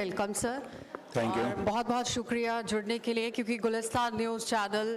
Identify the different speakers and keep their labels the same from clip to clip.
Speaker 1: Welcome sir.
Speaker 2: Thank you.
Speaker 1: बहुत बहुत शुक्रिया जुड़ने के लिए, क्योंकि गुलिस्तान न्यूज़ चैनल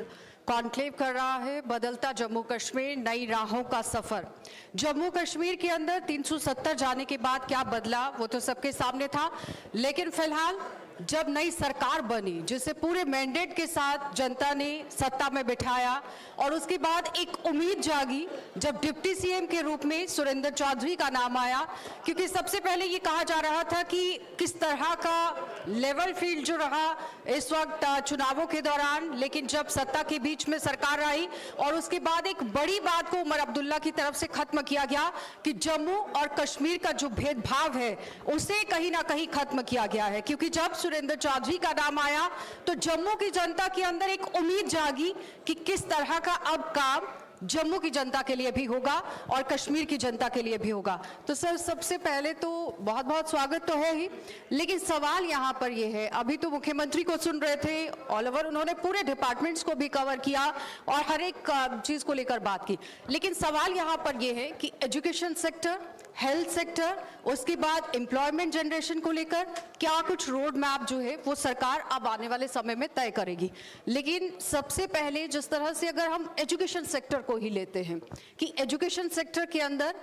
Speaker 1: कॉन्क्लेव कर रहा है बदलता जम्मू कश्मीर, नई राहों का सफर। जम्मू कश्मीर के अंदर 370 जाने के बाद क्या बदला वो तो सबके सामने था, लेकिन फिलहाल जब नई सरकार बनी जिसे पूरे मैंडेट के साथ जनता ने सत्ता में बिठाया और उसके बाद एक उम्मीद जागी जब डिप्टी सीएम के रूप में सुरेंद्र चौधरी का नाम आया, क्योंकि सबसे पहले ये कहा जा रहा था कि किस तरह का लेवल फील्ड जो रहा इस वक्त चुनावों के दौरान, लेकिन जब सत्ता के बीच में सरकार आई और उसके बाद एक बड़ी बात को उमर अब्दुल्ला की तरफ से खत्म किया गया कि जम्मू और कश्मीर का जो भेदभाव है उसे कहीं ना कहीं खत्म किया गया है। क्योंकि जब सुरेंद्र चौधरी का नाम आया तो जम्मू की जनता के अंदर एक उम्मीद जागी कि किस तरह का अब काम जम्मू की जनता के लिए भी होगा और कश्मीर की जनता के लिए भी होगा। तो सर, सबसे पहले तो बहुत बहुत स्वागत तो है ही, लेकिन सवाल यहाँ पर ये है, अभी तो मुख्यमंत्री को सुन रहे थे, ऑल ओवर उन्होंने पूरे डिपार्टमेंट्स को भी कवर किया और हर एक चीज को लेकर बात की, लेकिन सवाल यहाँ पर ये है कि एजुकेशन सेक्टर, हेल्थ सेक्टर, उसके बाद एम्प्लॉयमेंट जनरेशन को लेकर क्या कुछ रोड मैप जो है वो सरकार अब आने वाले समय में तय करेगी। लेकिन सबसे पहले जिस तरह से अगर हम एजुकेशन सेक्टर को ही लेते हैं कि एजुकेशन सेक्टर के अंदर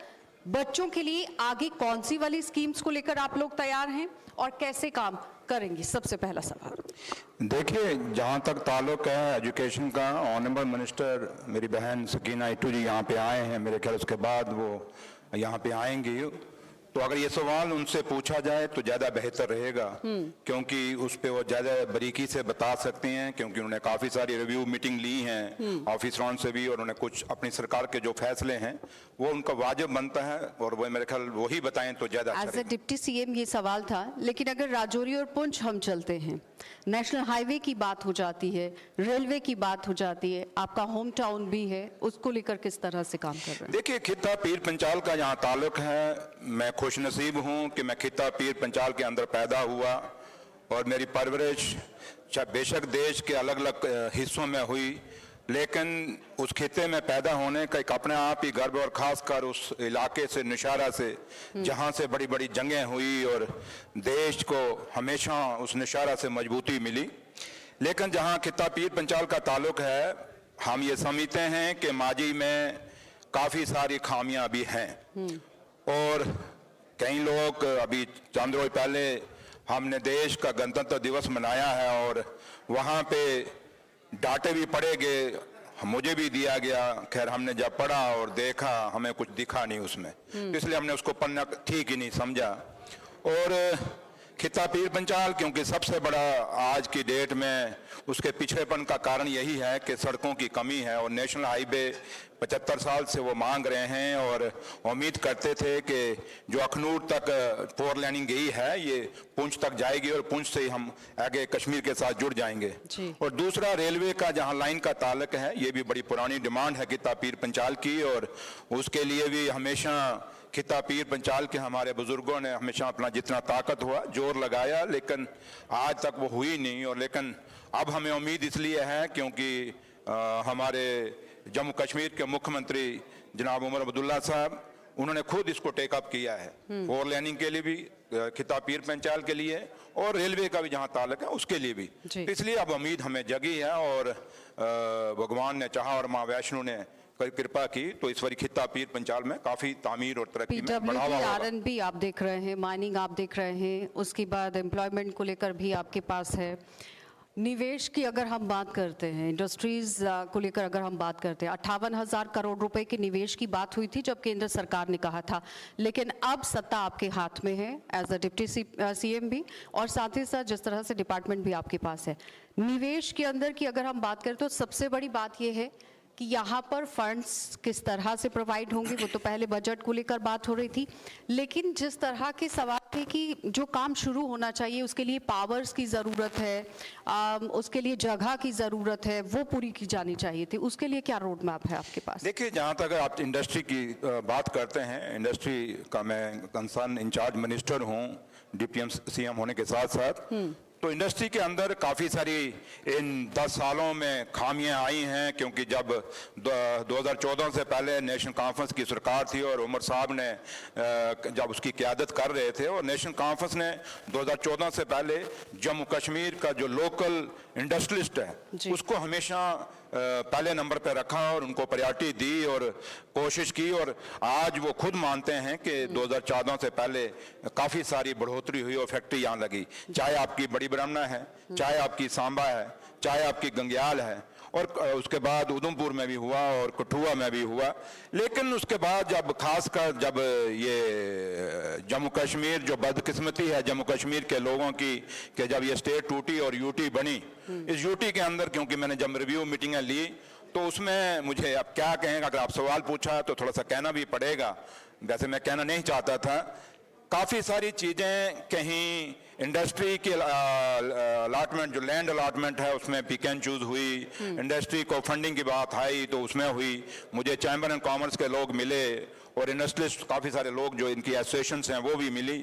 Speaker 1: बच्चों के लिए आगे कौन सी वाली स्कीम्स को लेकर आप लोग तैयार हैं और कैसे काम करेंगे, सबसे पहला सवाल।
Speaker 2: देखिए, जहाँ तक ताल्लुक है एजुकेशन का, ऑनरेबल मिनिस्टर मेरी बहन सकीना इटू जी यहाँ पे आए हैं, मेरे ख्याल उसके बाद वो यहाँ पे आएंगी, तो अगर ये सवाल उनसे पूछा जाए तो ज़्यादा बेहतर रहेगा, क्योंकि उस पर वो ज़्यादा बारीकी से बता सकते हैं, क्योंकि उन्होंने काफ़ी सारी रिव्यू मीटिंग ली हैं ऑफिसरों से भी, और उन्होंने कुछ अपनी सरकार के जो फैसले हैं वो उनका वाजिब बनता है और वो मेरे ख्याल वही बताएं तो ज़्यादा अच्छा
Speaker 1: एज ए डिप्टी सीएम ये सवाल था। लेकिन अगर राजौरी और पुंछ हम चलते हैं, नेशनल हाईवे की बात हो जाती है, रेलवे की बात हो जाती है, आपका होम टाउन भी है, उसको लेकर किस तरह से काम कर रहे हैं?
Speaker 2: देखिए, खित्ता पीर पंचाल का यहाँ ताल्लुक है, मैं खुश नसीब हूँ कि मैं खित्ता पीर पंचाल के अंदर पैदा हुआ और मेरी परवरिश बेशक देश के अलग अलग हिस्सों में हुई, लेकिन उस खित्ते में पैदा होने का एक अपने आप ही गर्व, और ख़ासकर उस इलाके से निशारा से जहाँ से बड़ी बड़ी जंगें हुई और देश को हमेशा उस निशारा से मजबूती मिली। लेकिन जहाँ खित्ता पीर पंचाल का ताल्लुक है, हम ये समझते हैं कि माजी में काफ़ी सारी खामियां भी हैं, और कई लोग, अभी चंद रोज पहले हमने देश का गणतंत्र दिवस मनाया है और वहाँ पे डांटे भी पड़े गए, मुझे भी दिया गया, खैर हमने जब पढ़ा और देखा हमें कुछ दिखा नहीं उसमें, इसलिए हमने उसको पढ़ना ठीक ही नहीं समझा। और खित्ता पीर पंचाल क्योंकि सबसे बड़ा आज की डेट में उसके पिछड़ेपन का कारण यही है कि सड़कों की कमी है, और नेशनल हाईवे 75 साल से वो मांग रहे हैं और उम्मीद करते थे कि जो अखनूर तक 4 लेनिंग गई है ये पुंछ तक जाएगी और पुंछ से ही हम आगे कश्मीर के साथ जुड़ जाएंगे। और दूसरा रेलवे का जहां लाइन का ताल्लुक है, ये भी बड़ी पुरानी डिमांड है खित्ता पीर पंचाल की, और उसके लिए भी हमेशा खित्ता पीर पंचाल के हमारे बुजुर्गों ने हमेशा अपना जितना ताकत हुआ जोर लगाया, लेकिन आज तक वो हुई नहीं। और लेकिन अब हमें उम्मीद इसलिए है क्योंकि हमारे जम्मू कश्मीर के मुख्यमंत्री जनाब उमर अब्दुल्ला साहब, उन्होंने खुद इसको टेकअप किया है, 4 लेनिंग के लिए भी, खित्ता पीर पंचाल के लिए, और रेलवे का भी जहां ताल्लुक है उसके लिए भी। इसलिए अब उम्मीद हमें जगी है, और भगवान ने चाहा और माँ वैष्णो ने कृपा की तो इस बार खित्ता पीर पंचाल में काफी तामीर और तरक्की में बढ़ावा होगा।
Speaker 1: आरएनबी आप देख रहे हैं, माइनिंग आप देख रहे हैं, उसके बाद एम्प्लॉयमेंट को लेकर भी आपके पास है। निवेश की अगर हम बात करते हैं, इंडस्ट्रीज को लेकर अगर हम बात करते हैं, 58,000 करोड़ रुपए के निवेश की बात हुई थी जब केंद्र सरकार ने कहा था, लेकिन अब सत्ता आपके हाथ में है एज अ डिप्टी सीएम भी, और साथ ही साथ जिस तरह से डिपार्टमेंट भी आपके पास है। निवेश के अंदर की अगर हम बात करें तो सबसे बड़ी बात यह है कि यहाँ पर फंड्स किस तरह से प्रोवाइड होंगे, वो तो पहले बजट को लेकर बात हो रही थी, लेकिन जिस तरह के सवाल थे कि जो काम शुरू होना चाहिए उसके लिए पावर्स की ज़रूरत है, उसके लिए जगह की ज़रूरत है, वो पूरी की जानी चाहिए थी, उसके लिए क्या रोड मैप है आपके पास?
Speaker 2: देखिए, जहाँ तक आप इंडस्ट्री की बात करते हैं, इंडस्ट्री का मैं कंसर्न इंचार्ज मिनिस्टर हूँ डिप्टी सीएम होने के साथ साथ, तो इंडस्ट्री के अंदर काफ़ी सारी इन 10 सालों में खामियां आई हैं, क्योंकि जब 2014 से पहले नेशनल कॉन्फ्रेंस की सरकार थी और उमर साहब ने जब उसकी क़यादत कर रहे थे, और नेशनल कॉन्फ्रेंस ने 2014 से पहले जम्मू कश्मीर का जो लोकल इंडस्ट्रियलिस्ट है उसको हमेशा पहले नंबर पे रखा और उनको प्रायोरिटी दी और कोशिश की, और आज वो खुद मानते हैं कि 2014 से पहले काफ़ी सारी बढ़ोतरी हुई और फैक्ट्री यहाँ लगी, चाहे आपकी बड़ी ब्राह्मणा है, चाहे आपकी सांबा है, चाहे आपकी गंग्याल है, और उसके बाद उधमपुर में भी हुआ और कठुआ में भी हुआ। लेकिन उसके बाद जब खासकर जब ये जम्मू कश्मीर जो बदकिस्मती है जम्मू कश्मीर के लोगों की कि जब ये स्टेट टूटी और यूटी बनी, इस यूटी के अंदर क्योंकि मैंने जब रिव्यू मीटिंगें ली तो उसमें मुझे अब क्या कहेंगे, अगर आप सवाल पूछा तो थोड़ा सा कहना भी पड़ेगा, वैसे मैं कहना नहीं चाहता था। काफ़ी सारी चीज़ें कहीं इंडस्ट्री के अलॉटमेंट जो लैंड अलॉटमेंट है उसमें पिक एंड चूज हुई, इंडस्ट्री को फंडिंग की बात आई तो उसमें हुई, मुझे चैम्बर एंड कॉमर्स के लोग मिले और इंडस्ट्रियलिस्ट काफ़ी सारे लोग जो इनकी एसोसिएशंस हैं वो भी मिली।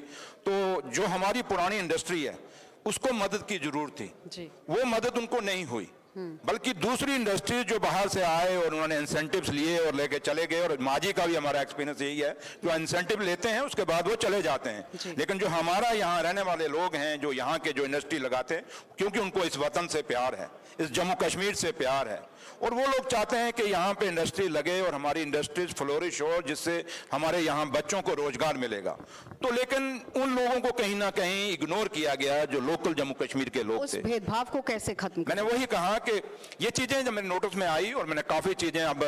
Speaker 2: तो जो हमारी पुरानी इंडस्ट्री है उसको मदद की जरूरत थी, वो मदद उनको नहीं हुई, बल्कि दूसरी इंडस्ट्री जो बाहर से आए और उन्होंने इंसेंटिव्स लिए और लेके चले गए। और माजी का भी हमारा एक्सपीरियंस यही है, जो इंसेंटिव लेते हैं उसके बाद वो चले जाते हैं। लेकिन जो हमारा यहाँ रहने वाले लोग हैं जो यहाँ के जो इंडस्ट्री लगाते हैं, क्योंकि उनको इस वतन से प्यार है, इस जम्मू कश्मीर से प्यार है, और वो लोग चाहते हैं कि यहाँ पे इंडस्ट्री लगे और हमारी इंडस्ट्रीज फ्लोरिश हो, जिससे हमारे यहाँ बच्चों को रोजगार मिलेगा। तो लेकिन उन लोगों को कहीं ना कहीं इग्नोर किया गया जो लोकल जम्मू कश्मीर के लोग
Speaker 1: उस
Speaker 2: थे।
Speaker 1: भेदभाव को कैसे खत्म
Speaker 2: मैंने वही कहा कि ये चीजें जब मेरे नोटिस में आई और मैंने काफी चीजें अब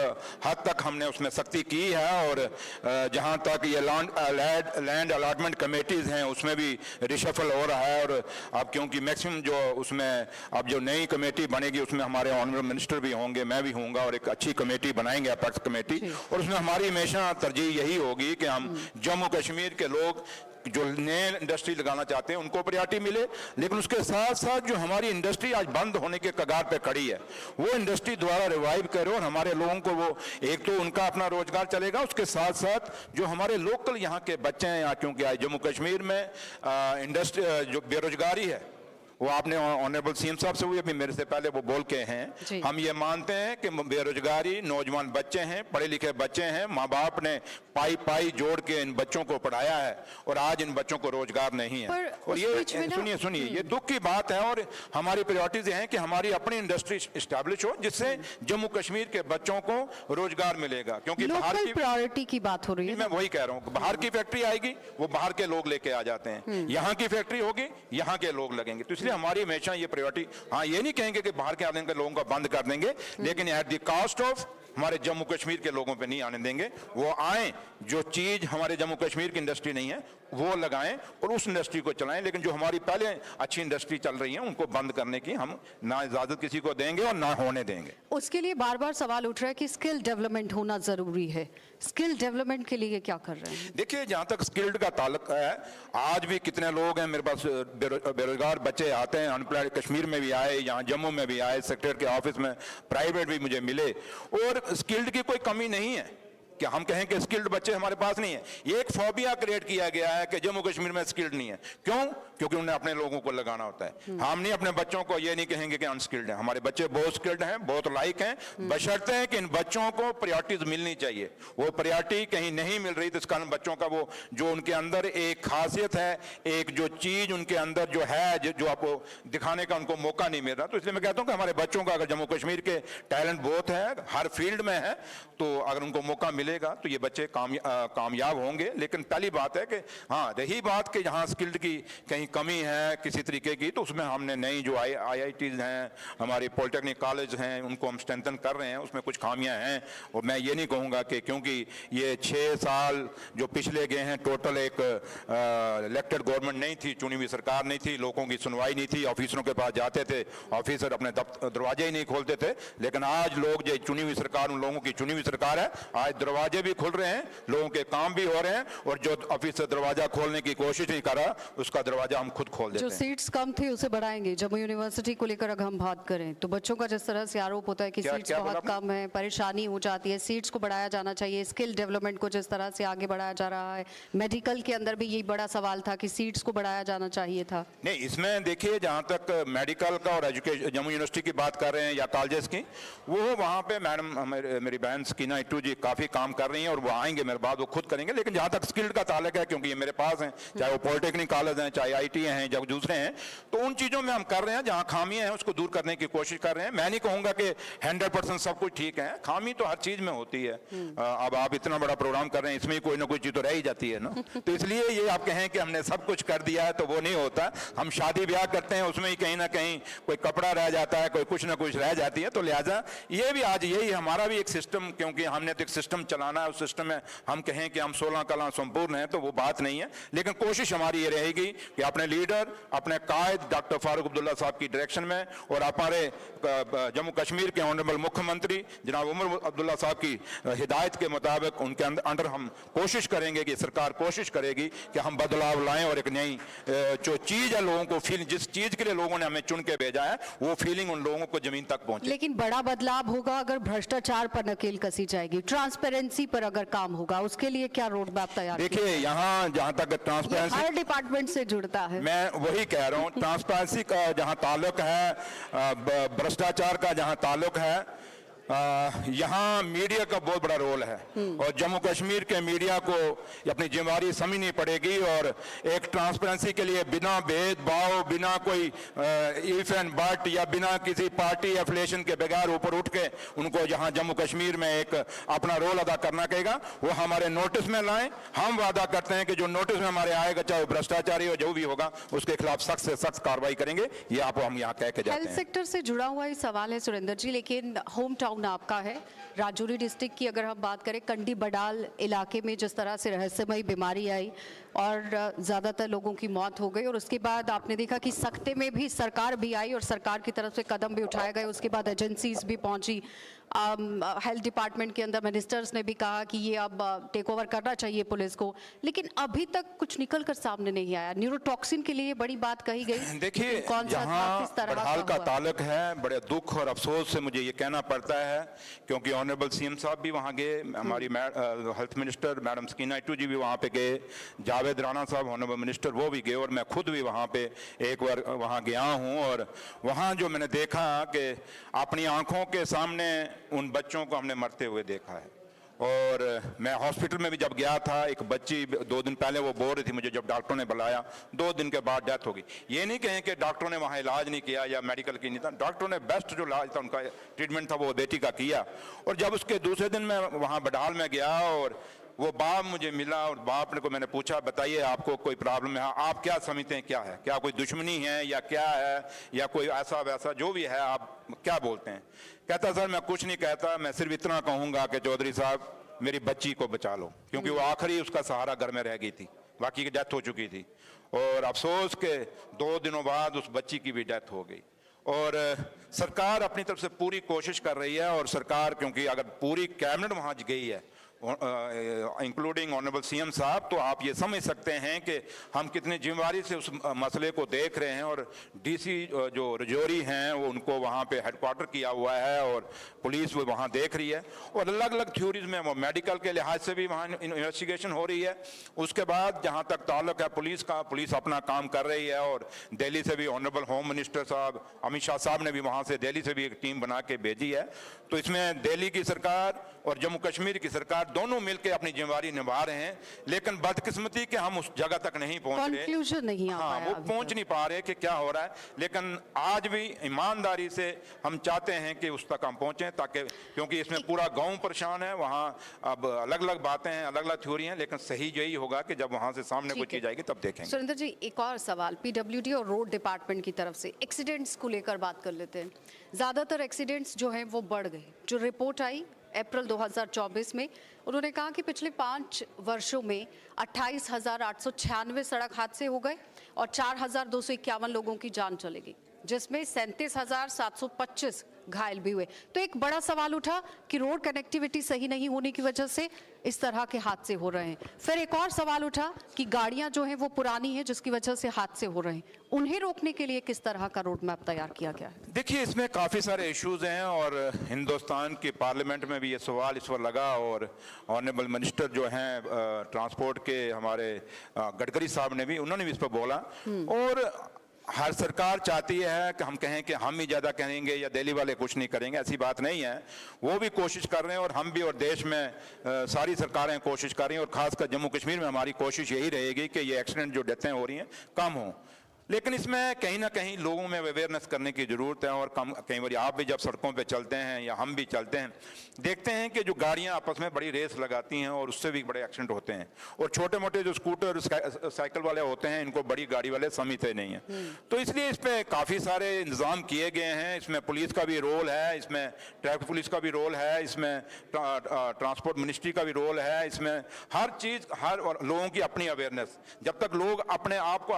Speaker 2: हद तक हमने उसमें सख्ती की है, और जहां तक ये लैंड अलॉटमेंट कमेटीज हैं उसमें भी रिशफल हो रहा है। और अब क्योंकि मैक्सिमम जो उसमें अब जो नई कमेटी बनेगी उसमें हमारे ऑनरेबल मिनिस्टर भी होंगे, मैं भी होऊंगा, और एक अच्छी कमेटी बनाएंगे अपेक्स कमेटी, और उसमें हमारी हमेशा तरजीह यही होगी कि हम जम्मू कश्मीर के लोग जो नए इंडस्ट्री लगाना चाहते हैं उनको प्रायोरिटी मिले, लेकिन उसके साथ साथ जो हमारी इंडस्ट्री आज बंद होने के कगार पे खड़ी है वो इंडस्ट्री दोबारा रिवाइव करे और हमारे लोगों को वो एक तो उनका अपना रोजगार चलेगा, उसके साथ साथ जो हमारे लोकल यहाँ के बच्चे हैं यहाँ, क्योंकि आज जम्मू कश्मीर में इंडस्ट्री जो बेरोजगारी है वो आपने ऑनरेबल सीएम साहब से हुई, अभी मेरे से पहले वो बोल के हैं, हम ये मानते हैं कि बेरोजगारी, नौजवान बच्चे हैं, पढ़े लिखे बच्चे हैं, माँ बाप ने पाई पाई जोड़ के इन बच्चों को पढ़ाया है और आज इन बच्चों को रोजगार नहीं है। और ये सुनिए ये दुख की बात है, और हमारी प्रायोरिटीज हैं कि हमारी अपनी इंडस्ट्री स्टैब्लिश हो जिससे जम्मू कश्मीर के बच्चों को रोजगार मिलेगा। क्योंकि बाहर की
Speaker 1: प्रायोरिटी की बात हो रही है,
Speaker 2: मैं वही कह रहा हूँ, बाहर की फैक्ट्री आएगी वो बाहर के लोग लेके आ जाते हैं, यहाँ की फैक्ट्री होगी यहाँ के लोग लगेंगे, तो इसलिए हमारी हमेशा ये प्रायोरिटी, हाँ ये नहीं कहेंगे कि बाहर के आने के लोगों को बंद कर देंगे, लेकिन एट द कॉस्ट ऑफ हमारे जम्मू कश्मीर के लोगों पे नहीं आने देंगे। वो आए, जो चीज हमारे जम्मू कश्मीर की इंडस्ट्री नहीं है वो लगाएं और उस इंडस्ट्री को चलाएं, लेकिन जो हमारी पहले अच्छी इंडस्ट्री चल रही है उनको बंद करने की हम ना इजाजत किसी को देंगे और ना होने देंगे।
Speaker 1: उसके लिए बार बार सवाल उठ रहा है कि स्किल डेवलपमेंट होना जरूरी है, स्किल डेवलपमेंट के लिए क्या कर रहे हैं?
Speaker 2: देखिए, जहां तक स्किल्ड का ताल्लुक है, आज भी कितने लोग हैं मेरे पास बेरोजगार बच्चे आते हैं, अनएम्प्लॉयड कश्मीर में भी आए, यहाँ जम्मू में भी आए, सेक्रेटरी के ऑफिस में, प्राइवेट भी मुझे मिले, और स्किल्ड की कोई कमी नहीं है कि हम कहें कि स्किल्ड बच्चे हमारे पास नहीं है। ये एक फोबिया क्रिएट किया गया है कि जम्मू कश्मीर में स्किल्ड नहीं है। क्यों? क्योंकि उन्हें अपने लोगों को लगाना होता है। हम नहीं अपने बच्चों को ये नहीं कहेंगे कि अनस्किल्ड हैं, हमारे बच्चे बहुत स्किल्ड हैं, बहुत लायक हैं, बशर्ते हैं कि इन बच्चों को प्रायोरिटीज मिलनी चाहिए। वो प्रायोरिटी कहीं नहीं मिल रही तो इस कारण बच्चों का वो जो उनके अंदर एक खासियत है, एक जो चीज उनके अंदर जो है जो आपको दिखाने का उनको मौका नहीं मिल रहा। तो इसलिए मैं कहता हूँ कि हमारे बच्चों का अगर जम्मू कश्मीर के टैलेंट बहुत है, हर फील्ड में है, तो अगर उनको मौका मिलेगा तो ये बच्चे कामयाब होंगे। लेकिन पहली बात है कि हाँ, रही बात कि जहाँ स्किल्ड की कहीं कमी है किसी तरीके की, तो उसमें हमने नई जो IITs हैं, हमारे पॉलिटेक्निक कॉलेज हैं, उनको हम स्ट्रेंथन कर रहे हैं। उसमें कुछ खामियां हैं और मैं ये नहीं कहूँगा कि क्योंकि ये 6 साल जो पिछले गए हैं टोटल एक इलेक्टेड गवर्नमेंट नहीं थी, चुनी हुई सरकार नहीं थी, लोगों की सुनवाई नहीं थी, ऑफिसरों के पास जाते थे, ऑफिसर अपने दरवाजे ही नहीं खोलते थे। लेकिन आज लोग जो चुनी हुई सरकार, उन लोगों की चुनी हुई सरकार है, आज दरवाजे दरवाजे भी खुल रहे हैं, लोगों के काम भी हो रहे हैं, और जो ऑफिस से दरवाजा खोलने की कोशिश नहीं कर रहा उसका दरवाजा हम खुद खोल देते
Speaker 1: जो
Speaker 2: हैं।
Speaker 1: सीट्स कम थी उसे बढ़ाएंगे। जम्मू यूनिवर्सिटी को लेकर अगर हम बात करें तो बच्चों का जिस तरह से आरोप होता है कि
Speaker 2: क्या-
Speaker 1: सीट्स
Speaker 2: क्या बोला
Speaker 1: बहुत
Speaker 2: आपने?
Speaker 1: कम है, परेशानी हो जाती है, सीट्स को बढ़ाया जाना चाहिए, स्किल डेवलपमेंट को जिस तरह से आगे बढ़ाया जा रहा है, मेडिकल के अंदर भी यही बड़ा सवाल था कि सीट्स को बढ़ाया जाना चाहिए था।
Speaker 2: नहीं, इसमें देखिए, जहाँ तक मेडिकल का और एजुकेशन जम्मू यूनिवर्सिटी की बात कर रहे हैं या कॉलेजेस की, वो वहाँ पे मैडम मेरी बहन सकीना इट्टू जी काफ़ी काम कर रही हैं, और वो आएंगे मेरे बाद, वो खुद करेंगे। लेकिन जहाँ तक स्किल्ड का ताल्लुक है, क्योंकि ये मेरे पास हैं, चाहे वो पॉलिटेक्निक कॉलेज हैं, चाहे IT हैं, जब दूसरे हैं, तो उन चीज़ों में हम कर रहे हैं। जहाँ खामियाँ हैं उसको दूर करने की कोशिश कर रहे हैं। मैं नहीं कहूँगा कि 100% सब कुछ ठीक है, खामी तो हर चीज़ में होती है। अब आप इतना बड़ा प्रोग्राम कर रहे हैं, इसमें कोई ना कोई चीज़ तो रह ही जाती है ना। तो इसलिए ये आप कहें कि हमने सब कुछ कर दिया है, तो वो नहीं होता। हम शादी ब्याह करते हैं, उसमें ही कहीं ना कहीं कोई कपड़ा रह जाता है, कोई कुछ ना कुछ रह जाती है। तो लिहाजा ये भी आज यही हमारा भी एक सिस्टम, क्योंकि हमने तो एक सिस्टम चलाना है, उस सिस्टम में हम कहें कि हम 16 कला संपूर्ण हैं, तो वो बात नहीं है। लेकिन कोशिश हमारी ये रहेगी कि अपने लीडर, अपने कायद डॉक्टर फारूक अब्दुल्ला साहब की डायरेक्शन में, और हमारे जम्मू कश्मीर के ऑनरेबल मुख्यमंत्री जनाब उमर अब्दुल्ला साहब की हिदायत के मुताबिक उनके अंडर हम कोशिश करेंगे कि सरकार कोशिश करेगी कि हम बदलाव लाएं, और एक नई जो चीज़ है लोगों को फील, जिस चीज़ के लिए लोगों ने हमें चुन के भेजा है, वो फीलिंग उन लोगों को जमीन तक पहुंचे।
Speaker 1: लेकिन बड़ा बदलाव होगा अगर भ्रष्टाचार पर नकेल कसी जाएगी, ट्रांसपेरेंसी पर अगर काम होगा, उसके लिए क्या रोड मैप तैयार किया?
Speaker 2: देखिए, यहाँ जहाँ तक
Speaker 1: ये
Speaker 2: ट्रांसपेरेंसी,
Speaker 1: हर डिपार्टमेंट से जुड़ता है।
Speaker 2: मैं वही कह रहा हूँ, ट्रांसपेरेंसी का जहाँ ताल्लुक है, भ्रष्टाचार का जहाँ ताल्लुक है, यहाँ मीडिया का बहुत बड़ा रोल है, और जम्मू कश्मीर के मीडिया को अपनी जिम्मेदारी समझनी पड़ेगी, और एक ट्रांसपेरेंसी के लिए बिना भेदभाव, बिना कोई इफ एंड बट, या बिना किसी पार्टी एफिलिएशन के बगैर ऊपर उठ के उनको यहाँ जम्मू कश्मीर में एक अपना रोल अदा करना पड़ेगा। वो हमारे नोटिस में लाएं। हम वादा करते हैं कि जो नोटिस में हमारे आएगा, चाहे भ्रष्टाचारी हो, जो भी होगा, उसके खिलाफ सख्त से सख्त कार्रवाई करेंगे। ये आप हम यहाँ कह के जाते
Speaker 1: हेल्थ
Speaker 2: हैं।
Speaker 1: सेक्टर से जुड़ा हुआ ही सवाल है सुरेंद्र जी, लेकिन होम टाउन आपका है राजौरी डिस्ट्रिक्ट की। अगर हम बात करें कंडी बडाल इलाके में जिस तरह से रहस्यमयी बीमारी आई और ज़्यादातर लोगों की मौत हो गई, और उसके बाद आपने देखा कि सख्ते में भी सरकार भी आई और सरकार की तरफ से कदम भी उठाए गए, उसके बाद एजेंसीज भी पहुंची, हेल्थ डिपार्टमेंट के अंदर मिनिस्टर्स ने भी कहा कि ये अब टेक ओवर करना चाहिए पुलिस को, लेकिन अभी तक कुछ निकल कर सामने नहीं आया। न्यूरोटॉक्सिन के लिए बड़ी बात कही गई,
Speaker 2: देखिए,
Speaker 1: कौन सा था,
Speaker 2: जहाँ
Speaker 1: किस तरह
Speaker 2: बड़हाल का
Speaker 1: हुआ?
Speaker 2: ताल्लुक है, बड़े दुख और अफसोस से मुझे ये कहना पड़ता है, क्योंकि ऑनरेबल CM साहब भी वहाँ गए, हमारी health minister madam Sakina Itoo ji भी वहाँ पे गए, जावेद राणा साहब ऑनरेबल मिनिस्टर वो भी गए, और मैं खुद भी वहाँ पे एक बार वहाँ गया हूँ। और वहाँ जो मैंने देखा कि अपनी आंखों के सामने उन बच्चों को हमने मरते हुए देखा है। और मैं हॉस्पिटल में भी जब गया था, एक बच्ची 2 दिन पहले वो बोल रही थी मुझे, जब डॉक्टरों ने बुलाया 2 दिन के बाद डेथ हो गई। ये नहीं कहें कि डॉक्टरों ने वहाँ इलाज नहीं किया या मेडिकल की नहीं था, डॉक्टरों ने बेस्ट जो इलाज था, उनका ट्रीटमेंट था, वो बेटी का किया। और जब उसके दूसरे दिन मैं वहाँ बडाल में गया और वो बाप मुझे मिला, और बाप ने को मैंने पूछा, बताइए आपको कोई प्रॉब्लम है, आप क्या समझते हैं, क्या है, क्या कोई दुश्मनी है या क्या है, या कोई ऐसा वैसा जो भी है, आप क्या बोलते हैं? कहता सर मैं कुछ नहीं कहता, मैं सिर्फ इतना कहूँगा कि चौधरी साहब मेरी बच्ची को बचा लो, क्योंकि वो आखिरी उसका सहारा घर में रह गई थी, बाकी की डेथ हो चुकी थी। और अफसोस के 2 दिनों बाद उस बच्ची की भी डेथ हो गई। और सरकार अपनी तरफ से पूरी कोशिश कर रही है, और सरकार, क्योंकि अगर पूरी कैबिनेट वहाँ गई है इंक्लूडिंग ऑनरेबल CM साहब, तो आप ये समझ सकते हैं कि हम कितनी जिम्मेदारी से उस मसले को देख रहे हैं। और DC जो रजौरी हैं वो उनको वहाँ पे हेडक्वार्टर किया हुआ है, और पुलिस वो वहाँ देख रही है, और अलग अलग थ्योरीज में वो मेडिकल के लिहाज से भी वहाँ इन्वेस्टिगेशन हो रही है। उसके बाद जहाँ तक ताल्लुक है पुलिस का, पुलिस अपना काम कर रही है, और दिल्ली से भी ऑनरेबल होम मिनिस्टर साहब अमित शाह साहब ने भी वहाँ से दिल्ली से भी एक टीम बना के भेजी है। तो इसमें दिल्ली की सरकार और जम्मू कश्मीर की सरकार दोनों मिलकर अपनी जिम्मेदारी निभा रहे हैं, लेकिन बदकिस्मती के हम उस जगह तक नहीं पहुंच रहे,
Speaker 1: कंक्लूजन नहीं आ
Speaker 2: हाँ,
Speaker 1: पाया
Speaker 2: वो
Speaker 1: अभी
Speaker 2: पहुंच
Speaker 1: तक।
Speaker 2: नहीं पा रहे कि क्या हो रहा है। लेकिन आज भी ईमानदारी से हम चाहते हैं कि उस तक हम पहुंचे, ताकि क्योंकि इसमें पूरा गांव परेशान है, वहाँ अब अलग अलग बातें हैं, अलग अलग थ्योरी हैं, लेकिन सही यही होगा कि जब वहाँ से सामने कोई चीज आएगी तब देखेंगे।
Speaker 1: सुरेंद्र जी, एक और सवाल PWD और रोड डिपार्टमेंट की तरफ से एक्सीडेंट्स को लेकर बात कर लेते हैं। ज़्यादातर एक्सीडेंट्स जो हैं वो बढ़ गए। जो रिपोर्ट आई अप्रैल 2024 में, उन्होंने कहा कि पिछले 5 वर्षों में 28,896 सड़क हादसे हो गए और 4,251 लोगों की जान चली गई। जिसमें 37,725 घायल भी हुए। तो एक बड़ा सवाल उठा कि रोड कनेक्टिविटी सही नहीं होने की वजह से इस तरह के हादसे हो रहे हैं। फिर एक और सवाल उठा कि गाड़ियां जो हैं वो पुरानी हैं जिसकी वजह से हादसे हो रहे हैं, उन्हें रोकने के लिए किस तरह का रोड मैप तैयार किया गया है?
Speaker 2: देखिए, इसमें काफ़ी सारे इश्यूज हैं और हिंदुस्तान की पार्लियामेंट में भी ये सवाल इस पर लगा और ऑनरेबल मिनिस्टर जो हैं ट्रांसपोर्ट के हमारे गडकरी साहब ने भी, उन्होंने भी इस पर बोला। और हर सरकार चाहती है कि हम कहें कि हम ही ज़्यादा करेंगे या दिल्ली वाले कुछ नहीं करेंगे, ऐसी बात नहीं है। वो भी कोशिश कर रहे हैं और हम भी, और देश में सारी सरकारें कोशिश कर रही हैं, और ख़ासकर जम्मू कश्मीर में हमारी कोशिश यही रहेगी कि ये एक्सीडेंट जो डेथें हो रही हैं कम हों। लेकिन इसमें कहीं ना कहीं लोगों में अवेयरनेस करने की ज़रूरत है। और कई बार आप भी जब सड़कों पे चलते हैं या हम भी चलते हैं, देखते हैं कि जो गाड़ियां आपस में बड़ी रेस लगाती हैं और उससे भी बड़े एक्सीडेंट होते हैं। और छोटे मोटे जो स्कूटर साइकिल वाले होते हैं, इनको बड़ी गाड़ी वाले समझते नहीं हैं। तो इसलिए इस पर काफ़ी सारे इंतजाम किए गए हैं। इसमें पुलिस का भी रोल है, इसमें ट्रैफिक पुलिस का भी रोल है, इसमें ट्रांसपोर्ट मिनिस्ट्री का भी रोल है। इसमें हर चीज़, हर और लोगों की अपनी अवेयरनेस। जब तक लोग अपने आप को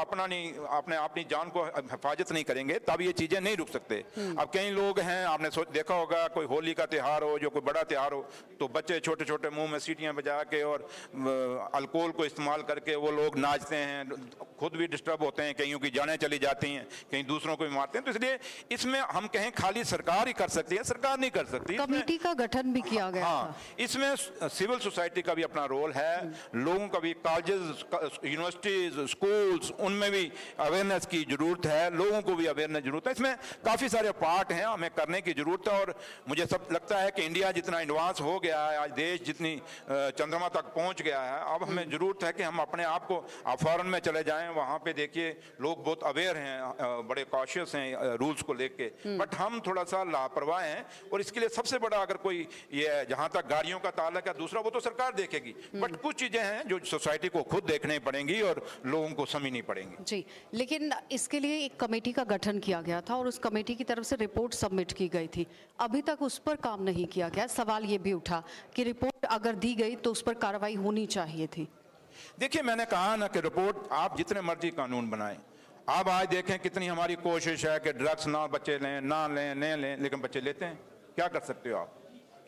Speaker 2: अपनी जान को हिफाजत नहीं करेंगे तब ये चीजें नहीं रुक सकते। अब कई लोग हैं, आपने देखा होगा, कोई होली का त्योहार हो, जो कोई बड़ा त्योहार हो, तो बच्चे छोटे छोटे मुंह में सीटियां बजा के और अल्कोहल को इस्तेमाल करके वो लोग नाचते हैं, खुद भी डिस्टर्ब होते हैं, कईयों की जानें चली जाती हैं, कहीं दूसरों को भी मारते हैं। तो इसलिए इसमें हम कहें खाली सरकार ही कर सकती है, सरकार नहीं कर सकती।
Speaker 1: कमेटी का गठन भी किया गया था।
Speaker 2: इसमें सिविल सोसाइटी का भी अपना रोल है, लोगों का भी, कॉलेजेस, यूनिवर्सिटीज, स्कूल्स, उनमें भी अवेयरनेस की जरूरत है, लोगों को भी अवेयरनेस जरूरत है। इसमें काफी सारे पार्ट हैं, हमें करने की जरूरत है। और मुझे सब लगता है कि इंडिया जितना एडवांस हो गया है, आज देश जितनी चंद्रमा तक पहुंच गया है, अब हमें जरूरत है कि हम अपने आप को, आप फॉरेन में चले जाएं, वहां पे देखिए लोग बहुत अवेयर हैं, बड़े कॉशियस हैं रूल्स को लेके, बट हम थोड़ा सा लापरवाह हैं। और इसके लिए सबसे बड़ा अगर कोई ये, जहां तक गाड़ियों का ताल्लुक है, दूसरा वो तो सरकार देखेगी, बट कुछ चीजें हैं जो सोसाइटी को खुद देखनी पड़ेंगी और लोगों को समझनी पड़ेंगी।
Speaker 1: जी, लेकिन इसके लिए एक कमेटी का गठन किया गया था और उस कमेटी की तरफ से रिपोर्ट सबमिट की गई थी, अभी तक उस पर काम नहीं किया गया। सवाल ये भी उठा कि रिपोर्ट अगर दी गई तो उस पर कार्रवाई होनी चाहिए थी।
Speaker 2: देखिए, मैंने कहा ना कि रिपोर्ट आप जितने मर्जी कानून बनाएं, आप आज देखें कितनी हमारी कोशिश है कि ड्रग्स ना बच्चे लें, ना लें, लेकिन बच्चे लेते हैं। क्या कर सकते हो आप?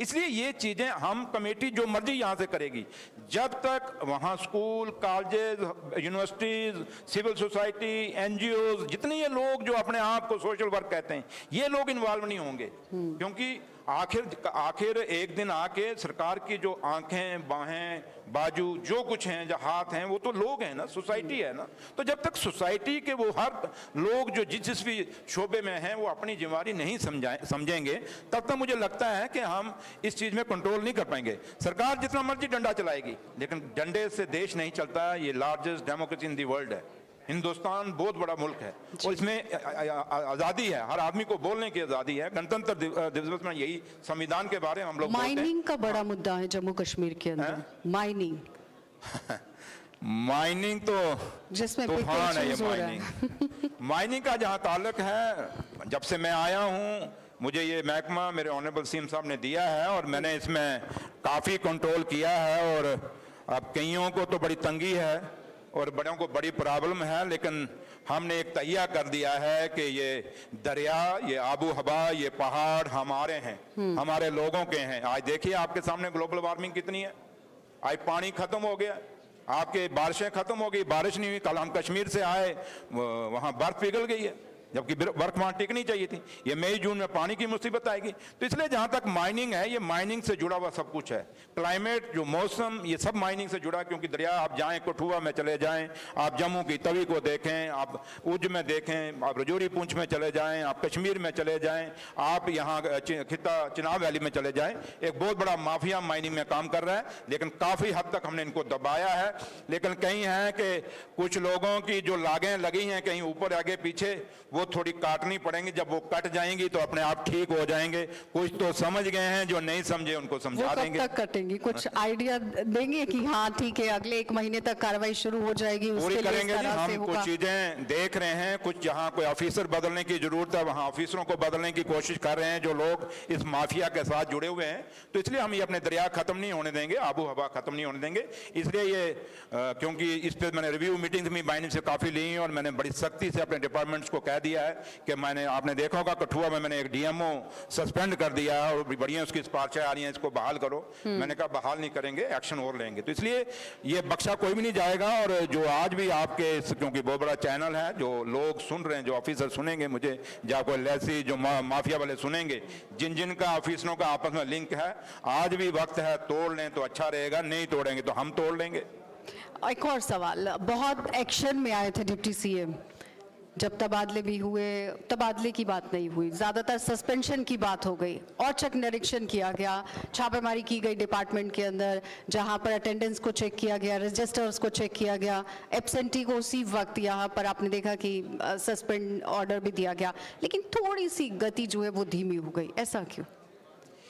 Speaker 2: इसलिए ये चीजें हम, कमेटी जो मर्जी यहां से करेगी, जब तक वहां school, colleges, universities, civil society, NGO, जितने ये लोग जो अपने आप को सोशल वर्क कहते हैं, ये लोग इन्वॉल्व नहीं होंगे। क्योंकि आखिर एक दिन आके सरकार की जो आंखें, बाहें, बाजू, जो कुछ हैं, जो हाथ हैं, वो तो लोग हैं ना, सोसाइटी है ना। तो जब तक सोसाइटी के वो हर लोग जो जिस भी शोबे में हैं वो अपनी जिम्मेदारी नहीं समझेंगे, तब तक मुझे लगता है कि हम इस चीज में कंट्रोल नहीं कर पाएंगे। सरकार जितना मर्जी डंडा चलाएगी, लेकिन डंडे से देश नहीं चलता। ये largest democracy in the world है। हिंदुस्तान बहुत बड़ा मुल्क है और इसमें आज़ादी है, हर आदमी को बोलने की आज़ादी है। गणतंत्र दिवस में यही संविधान के बारे में हम लोग बोलते हैं।
Speaker 1: माइनिंग का बड़ा मुद्दा है जम्मू कश्मीर के अंदर, माइनिंग
Speaker 2: माइनिंग तो
Speaker 1: जिसमें
Speaker 2: तूफान है ये माइनिंग। माइनिंग का जहाँ ताल्लुक है, जब से मैं आया हूँ, मुझे ये महकमा मेरे ऑनरेबल सीएम साहब ने दिया है और मैंने इसमें काफ़ी कंट्रोल किया है। और अब कईयों को तो बड़ी तंगी है और बड़ों को बड़ी प्रॉब्लम है, लेकिन हमने एक तैयार कर दिया है कि ये दरिया, ये आबू हवा, ये पहाड़ हमारे हैं, हमारे लोगों के हैं। आज देखिए आपके सामने ग्लोबल वार्मिंग कितनी है, आज पानी खत्म हो गया, आपके बारिशें खत्म हो गई, बारिश नहीं हुई। कल हम कश्मीर से आए, वहाँ बर्फ पिघल गई है, जबकि बर्फ वहाँ टिकनी चाहिए थी। ये मई जून में पानी की मुसीबत आएगी। तो इसलिए जहाँ तक माइनिंग है, ये माइनिंग से जुड़ा हुआ सब कुछ है। क्लाइमेट, जो मौसम, ये सब माइनिंग से जुड़ा। क्योंकि दरिया, आप जाएं कठुआ में चले जाएं, आप जम्मू की तवी को देखें, आप उज में देखें, आप रजौरी पूंछ में चले जाएं, आप कश्मीर में चले जाएं, आप यहाँ खिता चिनाब वैली में चले जाएं, एक बहुत बड़ा माफिया माइनिंग में काम कर रहा है। लेकिन काफ़ी हद तक हमने इनको दबाया है। लेकिन कहीं है कि कुछ लोगों की जो लागें लगी हैं कहीं ऊपर आगे पीछे, वो थोड़ी काटनी पड़ेंगी। जब वो कट जाएंगी तो अपने आप ठीक हो जाएंगे। कुछ तो समझ गए हैं, जो नहीं समझे उनको समझा देंगे।
Speaker 1: कब तक कटेंगी? कुछ आइडिया देंगे कि हाँ ठीक है, अगले 1 महीने तक कार्रवाई शुरू हो जाएगी,
Speaker 2: पूरी करेंगे जी। हम कुछ चीजें देख रहे हैं, कुछ जहां कोई ऑफिसर बदलने की जरूरत है वहां ऑफिसरों को बदलने की कोशिश कर रहे हैं, जो लोग इस माफिया के साथ जुड़े हुए हैं। तो इसलिए हम ये अपने दरिया खत्म नहीं होने देंगे, आबू हवा खत्म नहीं होने देंगे। इसलिए ये क्योंकि इस पर मैंने रिव्यू मीटिंग्स में माइनिंग से काफी ली और मैंने बड़ी सख्ती से अपने डिपार्टमेंट्स को कह दिया दिया है कि मैंने, आपने देखा होगा कठुआ में मैंने एक डीएमओ सस्पेंड कर दिया है और बढ़िया उसकी सिफारिशें आ रही हैं इसको बहाल करो। मैंने कहा बहाल नहीं करेंगे, एक्शन और लेंगे। तो इसलिए ये बख्शा कोई भी नहीं जाएगा। और जो आज भी आपके, क्योंकि बहुत बड़ा चैनल है, जो लोग सुन रहे हैं, जो ऑफिसर सुनेंगे मुझे, या कोई लैसी जो माफिया वाले सुनेंगे, जिन जिन का ऑफिसरों का आपस में लिंक है, आज भी वक्त है, तोड़ लें तो अच्छा रहेगा, नहीं तोड़ेंगे तो हम तोड़ लेंगे।
Speaker 1: एक और सवाल, बहुत एक्शन में आए थे डिप्टी सीएम, जब तबादले भी हुए, तबादले की बात नहीं हुई, ज्यादातर सस्पेंशन की बात हो गई, औचक निरीक्षण किया गया, छापेमारी की गई डिपार्टमेंट के अंदर, जहां पर अटेंडेंस को चेक किया गया, रजिस्टर्स को चेक किया गया, एब्सेंटी को उसी वक्त यहां पर आपने देखा कि सस्पेंड ऑर्डर भी दिया गया, लेकिन थोड़ी सी गति जो है वो धीमी हो गई, ऐसा क्यों?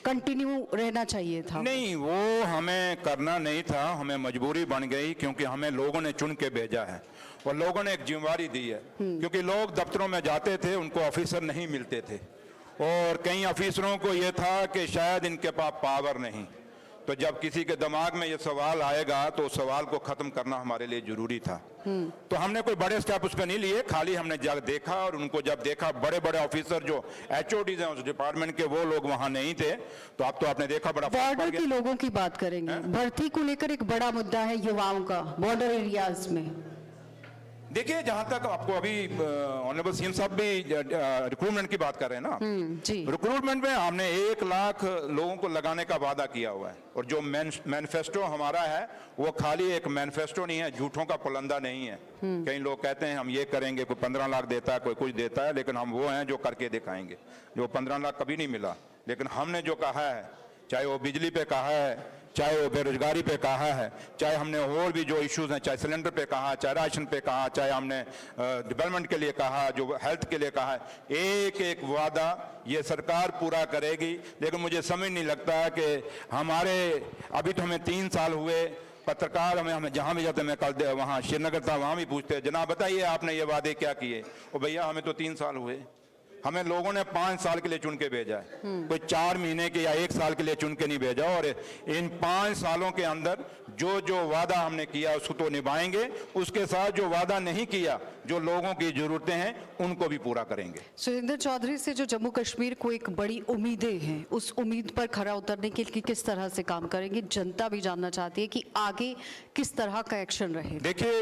Speaker 1: कंटिन्यू रहना चाहिए था।
Speaker 2: नहीं, वो हमें करना नहीं था, हमें मजबूरी बन गई, क्योंकि हमें लोगों ने चुन के भेजा है और लोगों ने एक जिम्मेवारी दी है। क्योंकि लोग दफ्तरों में जाते थे, उनको ऑफिसर नहीं मिलते थे, और कई ऑफिसरों को ये था कि शायद इनके पास पावर नहीं। तो जब किसी के दिमाग में ये सवाल आएगा तो उस सवाल को खत्म करना हमारे लिए जरूरी था। तो हमने कोई बड़े स्टेप उस पर नहीं लिए, खाली हमने जब देखा, और उनको जब देखा, बड़े बड़े ऑफिसर जो HODs हैं उस डिपार्टमेंट के, वो लोग वहां नहीं थे, तो अब तो आपने देखा बड़ा फर्क पड़
Speaker 1: बॉर्डर
Speaker 2: गया।
Speaker 1: के लोगों की बात करेंगे, भर्ती को लेकर एक बड़ा मुद्दा है युवाओं का बॉर्डर एरियाज में।
Speaker 2: देखिए, जहां तक आपको अभी ऑनरेबल सीएम साहब भी रिक्रूटमेंट की बात कर रहे हैं ना,
Speaker 1: जी,
Speaker 2: रिक्रूटमेंट में हमने 1 लाख लोगों को लगाने का वादा किया हुआ है। और जो मैनिफेस्टो हमारा है वो खाली एक मैनिफेस्टो नहीं है, झूठों का पुलंदा नहीं है। कई लोग कहते हैं हम ये करेंगे, कोई 15 लाख देता है, कोई कुछ देता है, लेकिन हम वो हैं जो करके दिखाएंगे। जो 15 लाख कभी नहीं मिला, लेकिन हमने जो कहा है, चाहे वो बिजली पे कहा है, चाहे वो बेरोजगारी पे कहा है, चाहे हमने और भी जो इश्यूज हैं, चाहे सिलेंडर पे कहा, चाहे राशन पे कहा, चाहे हमने डेवलपमेंट के लिए कहा, जो हेल्थ के लिए कहा है, एक एक वादा ये सरकार पूरा करेगी। लेकिन मुझे समझ नहीं लगता कि हमारे, अभी तो हमें 3 साल हुए, पत्रकार हमें जहां भी जाते, मैं कल वहां श्रीनगर था, वहां भी पूछते हैं जनाब बताइए आपने ये वादे क्या किए, और भैया हमें तो 3 साल हुए। हमें लोगों ने 5 साल के लिए चुन के भेजा है, कोई 4 महीने के या 1 साल के लिए चुन के नहीं भेजा। और इन 5 सालों के अंदर जो जो वादा हमने किया उसको तो निभाएंगे, उसके साथ जो वादा नहीं किया, जो लोगों की जरूरतें हैं, उनको भी पूरा करेंगे।
Speaker 1: सुरेंद्र चौधरी से जो जम्मू कश्मीर को एक बड़ी उम्मीदें हैं, उस उम्मीद पर खरा उतरने के लिए किस तरह से काम करेंगे, जनता भी जानना चाहती है कि आगे किस तरह का एक्शन रहे।
Speaker 2: देखिए,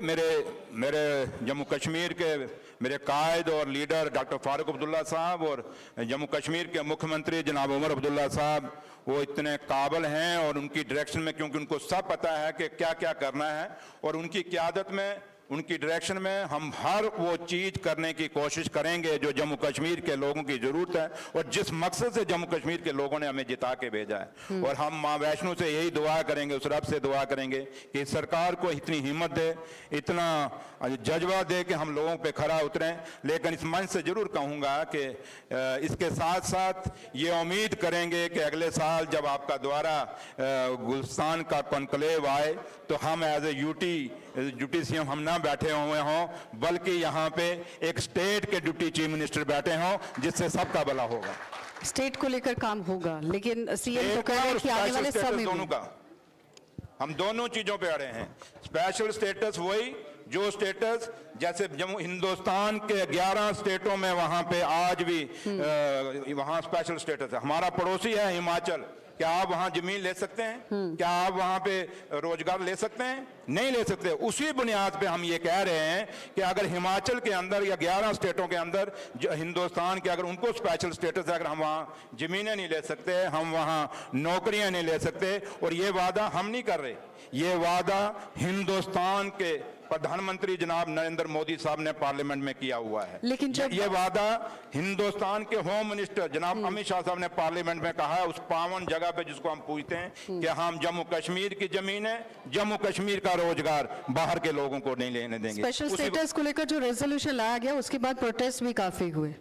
Speaker 2: मेरे जम्मू कश्मीर के मेरे कायद और लीडर डॉक्टर फारूक अब्दुल्ला साहब और जम्मू कश्मीर के मुख्यमंत्री जनाब उमर अब्दुल्ला साहब, वो इतने काबिल हैं, और उनकी डायरेक्शन में, क्योंकि उनको सब पता है कि क्या क्या करना है, और उनकी क़यादत में, उनकी डायरेक्शन में हम हर वो चीज करने की कोशिश करेंगे जो जम्मू कश्मीर के लोगों की जरूरत है, और जिस मकसद से जम्मू कश्मीर के लोगों ने हमें जिता के भेजा है। और हम माँ वैष्णो से यही दुआ करेंगे, उस रब से दुआ करेंगे कि सरकार को इतनी हिम्मत दे, इतना जज्बा दे कि हम लोगों पे खरा उतरें। लेकिन इस मंच से जरूर कहूँगा कि इसके साथ साथ ये उम्मीद करेंगे कि अगले साल जब आपका द्वारा गुलिस्तान का कॉन्क्लेव आए, तो हम एज ए ड्यूटी सीएम हम ना बैठे हुए हों, बल्कि यहाँ पे एक स्टेट के डिप्टी चीफ मिनिस्टर बैठे हों, जिससे सबका भला होगा।
Speaker 1: स्टेट को लेकर काम होगा, लेकिन सीएम तो कह रहे हैं कि आने वाले समय
Speaker 2: दोनों
Speaker 1: में
Speaker 2: का, हम दोनों चीजों पे अड़े हैं। स्पेशल स्टेटस वही जो स्टेटस जैसे जम्मू हिंदुस्तान के 11 स्टेटों में वहां पे आज भी वहां स्पेशल स्टेटस है। हमारा पड़ोसी है हिमाचल, क्या आप वहां जमीन ले सकते हैं? क्या आप वहां पे रोजगार ले सकते हैं? नहीं ले सकते। उसी बुनियाद पे हम ये कह रहे हैं कि अगर हिमाचल के अंदर या 11 स्टेटों के अंदर हिंदुस्तान के अगर उनको स्पेशल स्टेटस है, अगर हम वहां जमीनें नहीं ले सकते, हम वहां नौकरियां नहीं ले सकते, और ये वादा हम नहीं कर रहे, ये वादा हिंदुस्तान के प्रधानमंत्री जनाब नरेंद्र मोदी साहब ने पार्लियामेंट में किया हुआ है।
Speaker 1: लेकिन जब
Speaker 2: ये वादा हिंदुस्तान के होम मिनिस्टर जनाब अमित शाह साहब ने पार्लियामेंट में कहा है, उस पावन जगह पे जिसको हम पूछते हैं कि हम जम्मू कश्मीर की जमीन है, जम्मू कश्मीर का रोजगार बाहर के लोगों को नहीं लेने देंगे।
Speaker 1: स्पेशल स्टेटस को लेकर जो रेजोल्यूशन लाया गया, उसके बाद प्रोटेस्ट भी काफी हुए।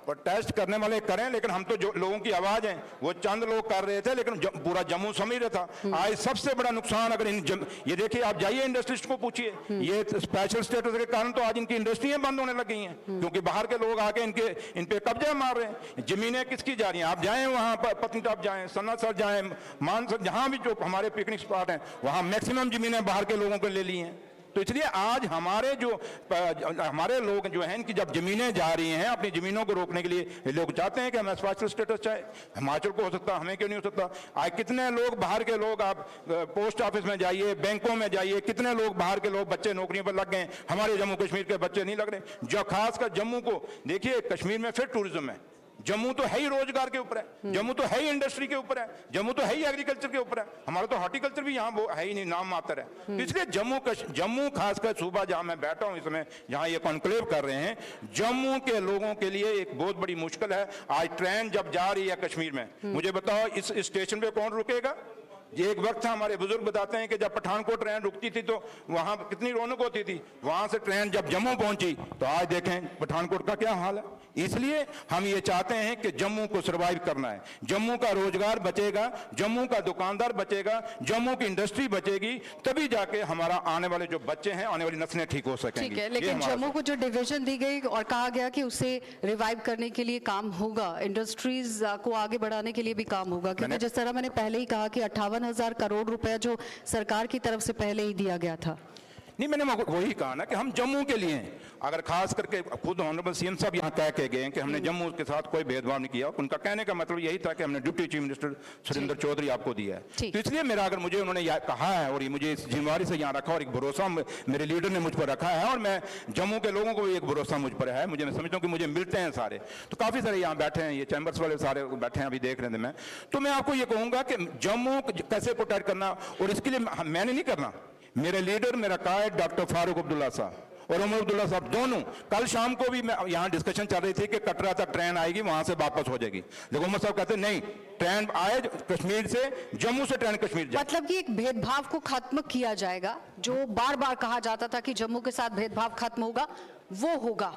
Speaker 2: प्रोटेस्ट करने वाले करें, लेकिन हम तो जो लोगों की आवाज है वो चंद लोग कर रहे थे, लेकिन पूरा जम्मू समझ रहा था। आज सबसे बड़ा नुकसान अगर ये देखिए, आप जाइए इंडस्ट्रिस्ट को पूछिए, ये स्पेशल स्टेटस के कारण तो आज इनकी इंडस्ट्रियां बंद होने लगी हैं, क्योंकि बाहर के लोग आके इन पे कब्जे मार रहे हैं। जमीनें किसकी जा रही हैं? आप जाएं वहां पर, पत्नीटॉप जाएं, सन्नासर जाएं, मानसर, जहां भी जो हमारे पिकनिक स्पॉट हैं, वहां मैक्सिमम जमीनें बाहर के लोगों को ले ली हैं। तो इसलिए आज हमारे हमारे लोग जो हैं इनकी जब जमीनें जा रही हैं, अपनी जमीनों को रोकने के लिए लोग चाहते हैं कि हमें स्पेशल स्टेटस चाहे, हिमाचल को हो सकता, हमें क्यों नहीं हो सकता। आज कितने लोग बाहर के लोग, आप पोस्ट ऑफिस में जाइए, बैंकों में जाइए, कितने लोग बाहर के लोग बच्चे नौकरियों पर लग गए, हमारे जम्मू कश्मीर के बच्चे नहीं लग रहे। जो खासकर जम्मू को देखिए, कश्मीर में फिर टूरिज्म है, जम्मू तो है ही रोजगार के ऊपर है, जम्मू तो है ही इंडस्ट्री के ऊपर है, जम्मू तो है ही एग्रीकल्चर के ऊपर है, हमारा तो हॉर्टिकल्चर भी यहाँ वो है ही नहीं, नाम मात्र है। तो इसलिए जम्मू खासकर सूबा जहां मैं बैठा हूं इसमें, जहां ये कॉन्क्लेव कर रहे हैं, जम्मू के लोगों के लिए एक बहुत बड़ी मुश्किल है। आज ट्रेन जब जा रही है कश्मीर में, मुझे बताओ इस स्टेशन पे कौन रुकेगा। ये एक वक्त था, हमारे बुजुर्ग बताते हैं कि जब पठानकोट ट्रेन रुकती थी तो वहां कितनी रौनक होती थी, वहां से ट्रेन जब जम्मू पहुंची तो आज देखें पठानकोट का क्या हाल है। इसलिए हम ये चाहते हैं कि जम्मू को सर्वाइव करना है, जम्मू का रोजगार बचेगा, जम्मू का दुकानदार बचेगा, जम्मू की इंडस्ट्री बचेगी, तभी जाके हमारा आने वाले जो बच्चे हैं, आने वाली नस्लें ठीक हो सकेंगी।
Speaker 1: ठीक है, लेकिन जम्मू को जो डिवीजन दी गई और कहा गया कि उसे रिवाइव करने के लिए काम होगा, इंडस्ट्रीज को आगे बढ़ाने के लिए भी काम होगा, क्योंकि जिस तरह मैंने पहले ही कहा कि 58,000 करोड़ रुपया जो सरकार की तरफ से पहले ही दिया गया था।
Speaker 2: नहीं, मैंने वही कहा ना कि हम जम्मू के लिए हैं। अगर खास करके खुद ऑनरेबल सीएम साहब यहाँ कह के गए कि हमने जम्मू के साथ कोई भेदभाव नहीं किया, उनका कहने का मतलब यही था कि हमने deputy chief minister Surendra Chaudhary आपको दिया है। तो इसलिए मेरा, अगर मुझे उन्होंने कहा है और मुझे इस जिम्मेवारी से यहाँ रखा और एक भरोसा मेरे लीडर ने मुझ पर रखा है, और मैं जम्मू के लोगों को भी एक भरोसा मुझ पर है, मुझे, मैं समझता हूँ कि मुझे मिलते हैं सारे, तो काफी सारे यहाँ बैठे हैं, ये चैम्बर्स वाले सारे बैठे हैं, अभी देख रहे थे मैं, तो मैं आपको ये कहूंगा कि जम्मू कैसे प्रोटेक्ट करना, और इसके लिए मैंने नहीं करना, मेरे लीडर, मेरा कायद डॉक्टर फारूक अब्दुल्ला साहब और उमर अब्दुल्ला साहब दोनों, कल शाम को भी मैं यहाँ डिस्कशन चल रही थी कि कटरा तक ट्रेन आएगी, वहां से वापस हो जाएगी, लेकिन उमर साहब कहते नहीं, ट्रेन आए कश्मीर से, जम्मू से ट्रेन कश्मीर जाए।
Speaker 1: मतलब कि एक भेदभाव को खत्म किया जाएगा, जो बार बार कहा जाता था कि जम्मू के साथ भेदभाव खत्म होगा, वो होगा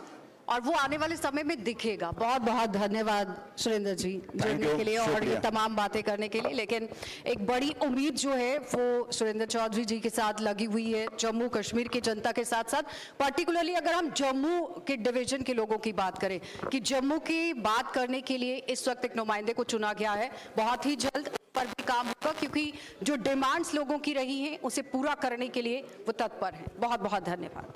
Speaker 1: और वो आने वाले समय में दिखेगा। बहुत बहुत धन्यवाद सुरेंद्र जी जुड़ने के लिए और ये तमाम बातें करने के लिए। लेकिन एक बड़ी उम्मीद जो है वो सुरेंद्र चौधरी जी के साथ लगी हुई है, जम्मू कश्मीर की जनता के साथ साथ। पर्टिकुलरली अगर हम जम्मू के डिवीजन के लोगों की बात करें, कि जम्मू की बात करने के लिए इस वक्त एक नुमाइंदे को चुना गया है, बहुत ही जल्द पर भी काम होगा, क्योंकि जो डिमांड्स लोगों की रही हैं उसे पूरा करने के लिए वो तत्पर हैं। बहुत बहुत धन्यवाद।